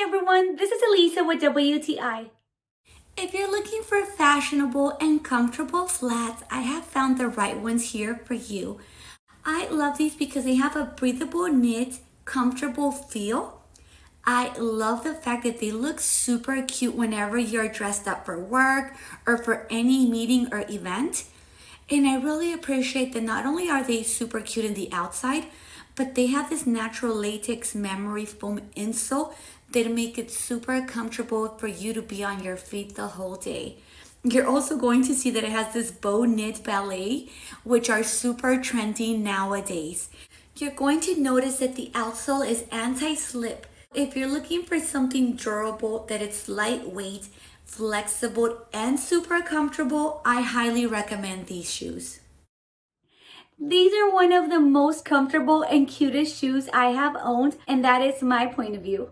Hi everyone, this is Elisa with WTI. If you're looking for fashionable and comfortable flats, I have found the right ones here for you. I love these because they have a breathable knit, comfortable feel. I love the fact that they look super cute whenever you're dressed up for work or for any meeting or event. And I really appreciate that not only are they super cute in the outside, but they have this natural latex memory foam insole that make it super comfortable for you to be on your feet the whole day. You're also going to see that it has this bow knit ballet, which are super trendy nowadays. You're going to notice that the outsole is anti-slip. If you're looking for something durable, that it's lightweight, flexible, and super comfortable, I highly recommend these shoes. These are one of the most comfortable and cutest shoes I have owned, and that is my point of view.